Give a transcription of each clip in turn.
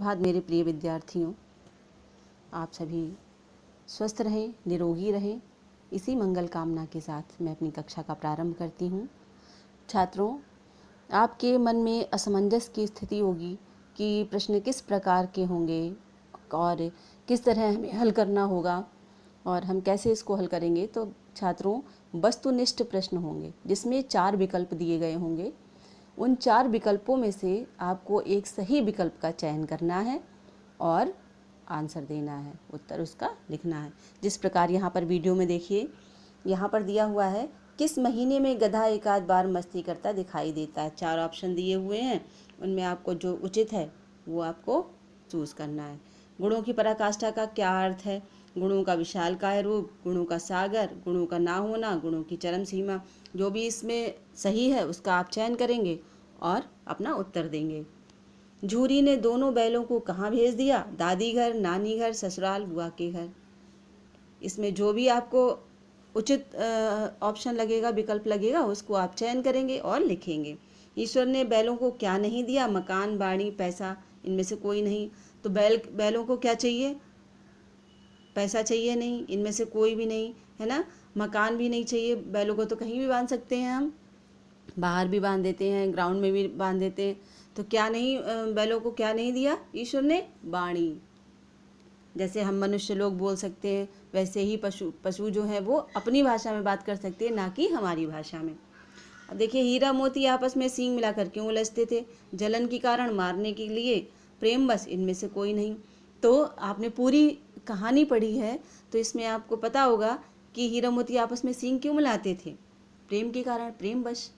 सुप्रभात मेरे प्रिय विद्यार्थियों। आप सभी स्वस्थ रहें, निरोगी रहें, इसी मंगल कामना के साथ मैं अपनी कक्षा का प्रारंभ करती हूँ। छात्रों, आपके मन में असमंजस की स्थिति होगी कि प्रश्न किस प्रकार के होंगे और किस तरह हमें हल करना होगा और हम कैसे इसको हल करेंगे। तो छात्रों, वस्तुनिष्ठ प्रश्न होंगे जिसमें 4 विकल्प दिए गए होंगे। उन 4 विकल्पों में से आपको एक सही विकल्प का चयन करना है और आंसर देना है, उत्तर उसका लिखना है। जिस प्रकार यहाँ पर वीडियो में देखिए, यहाँ पर दिया हुआ है किस महीने में गधा एक आध बार मस्ती करता दिखाई देता है। 4 ऑप्शन दिए हुए हैं, उनमें आपको जो उचित है वो आपको चूज़ करना है। गुणों की पराकाष्ठा का क्या अर्थ है? गुणों का विशालकाय रूप, गुणों का सागर, गुणों का ना होना, गुणों की चरम सीमा। जो भी इसमें सही है उसका आप चयन करेंगे और अपना उत्तर देंगे। झूरी ने दोनों बैलों को कहाँ भेज दिया? दादी घर, नानी घर, ससुराल, बुआ के घर। इसमें जो भी आपको उचित ऑप्शन लगेगा, विकल्प लगेगा, उसको आप चयन करेंगे और लिखेंगे। ईश्वर ने बैलों को क्या नहीं दिया? मकान, बाड़ी, पैसा, इनमें से कोई नहीं। तो बैलों को क्या चाहिए? पैसा चाहिए नहीं, इनमें से कोई भी नहीं, है ना। मकान भी नहीं चाहिए, बैलों को तो कहीं भी बांध सकते हैं, हम बाहर भी बांध देते हैं, ग्राउंड में भी बांध देते हैं। तो क्या नहीं, बैलों को क्या नहीं दिया ईश्वर ने? वाणी। जैसे हम मनुष्य लोग बोल सकते हैं, वैसे ही पशु जो है वो अपनी भाषा में बात कर सकते हैं, ना कि हमारी भाषा में। अब देखिए, हीरा मोती आपस में सींग मिलाकर क्यों उलझते थे? जलन के कारण, मारने के लिए, प्रेम बस, इनमें से कोई नहीं। तो आपने पूरी कहानी पढ़ी है तो इसमें आपको पता होगा कि हीरा मोती आपस में सींग क्यों मिलाते थे? प्रेम के कारण, प्रेम बस।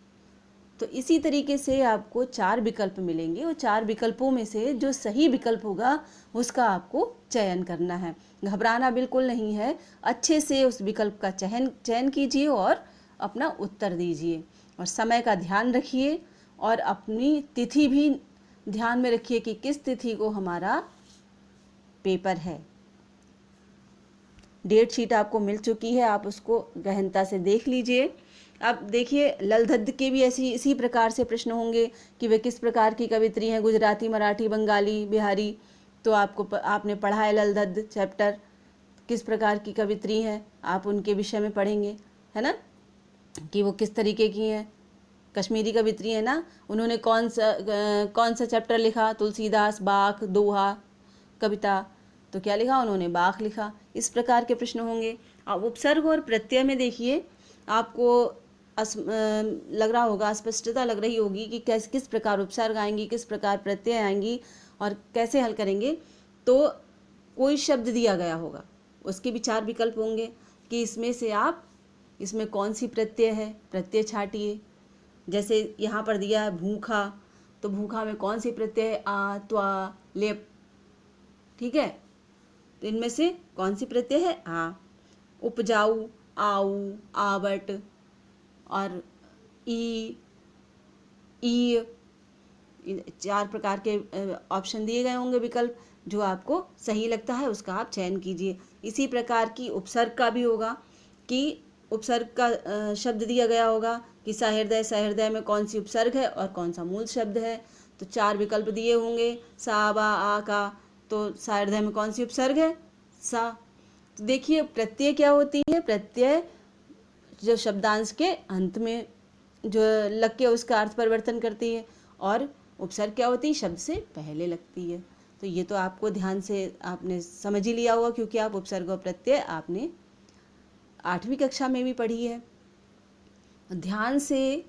तो इसी तरीके से आपको 4 विकल्प मिलेंगे और 4 विकल्पों में से जो सही विकल्प होगा उसका आपको चयन करना है। घबराना बिल्कुल नहीं है, अच्छे से उस विकल्प का चयन कीजिए और अपना उत्तर दीजिए। और समय का ध्यान रखिए और अपनी तिथि भी ध्यान में रखिए कि किस तिथि को हमारा पेपर है। डेट शीट आपको मिल चुकी है, आप उसको गहनता से देख लीजिए। अब देखिए, ललधद्ध के भी इसी प्रकार से प्रश्न होंगे कि वे किस प्रकार की कवित्री हैं, गुजराती, मराठी, बंगाली, बिहारी। तो आपने पढ़ा है ललधद्ध चैप्टर, किस प्रकार की कवित्री हैं, आप उनके विषय में पढ़ेंगे, है ना, कि वो किस तरीके की हैं। कश्मीरी कवित्री है ना, उन्होंने कौन सा चैप्टर लिखा? तुलसीदास, बाख, दोहा, कविता। तो क्या लिखा उन्होंने? बाख लिखा। इस प्रकार के प्रश्न होंगे। अब उपसर्ग और प्रत्यय में देखिए, आपको लग रहा होगा, स्पष्टता लग रही होगी कि किस प्रकार उपसर्ग आएंगी, किस प्रकार प्रत्यय आएंगी और कैसे हल करेंगे। तो कोई शब्द दिया गया होगा, उसके भी 4 विकल्प होंगे कि इसमें कौन सी प्रत्यय है, प्रत्यय छाटिए। जैसे यहाँ पर दिया है भूखा, तो भूखा में कौन सी प्रत्यय है? आ, त्वा, लेप। ठीक है, तो इनमें से कौन सी प्रत्यय है? आ। उपजाऊ, आऊ, आवट और ई, 4 प्रकार के ऑप्शन दिए गए होंगे विकल्प। जो आपको सही लगता है उसका आप चयन कीजिए। इसी प्रकार की उपसर्ग का भी होगा कि उपसर्ग का शब्द दिया गया होगा कि सहृदय, सहृदय में कौन सी उपसर्ग है और कौन सा मूल शब्द है। तो 4 विकल्प दिए होंगे, सा, बा, आ, का। तो सहृदय में कौन सी उपसर्ग है? सा। तो देखिए, प्रत्यय क्या होती है? प्रत्यय जो शब्दांश के अंत में जो लग के उसका अर्थ परिवर्तन करती है, और उपसर्ग क्या होती है? शब्द से पहले लगती है। तो ये तो आपको ध्यान से आपने समझ ही लिया होगा, क्योंकि आप उपसर्ग और प्रत्यय आपने 8वीं कक्षा में भी पढ़ी है। ध्यान से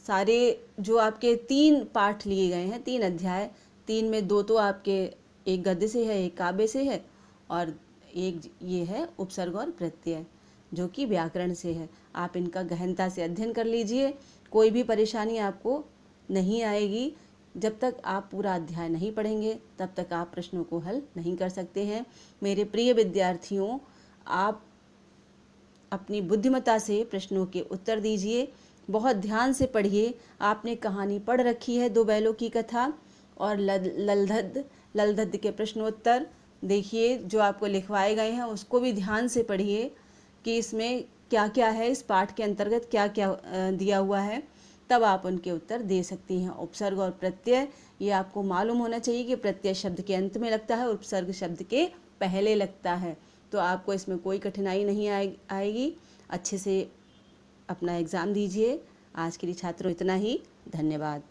सारे जो आपके 3 पाठ लिए गए हैं, 3 अध्याय, 3 में 2 तो आपके एक गद्य से है, एक काव्य से है, और एक ये है उपसर्ग और प्रत्यय जो कि व्याकरण से है। आप इनका गहनता से अध्ययन कर लीजिए, कोई भी परेशानी आपको नहीं आएगी। जब तक आप पूरा अध्याय नहीं पढ़ेंगे तब तक आप प्रश्नों को हल नहीं कर सकते हैं। मेरे प्रिय विद्यार्थियों, आप अपनी बुद्धिमत्ता से प्रश्नों के उत्तर दीजिए, बहुत ध्यान से पढ़िए। आपने कहानी पढ़ रखी है 2 बैलों की कथा और ललधद्ध के प्रश्नोत्तर देखिए जो आपको लिखवाए गए हैं, उसको भी ध्यान से पढ़िए कि इसमें क्या क्या है, इस पाठ के अंतर्गत क्या क्या दिया हुआ है। तब आप उनके उत्तर दे सकती हैं। उपसर्ग और प्रत्यय, ये आपको मालूम होना चाहिए कि प्रत्यय शब्द के अंत में लगता है और उपसर्ग शब्द के पहले लगता है। तो आपको इसमें कोई कठिनाई नहीं आएगी। अच्छे से अपना एग्ज़ाम दीजिए। आज के लिए छात्रों इतना ही। धन्यवाद।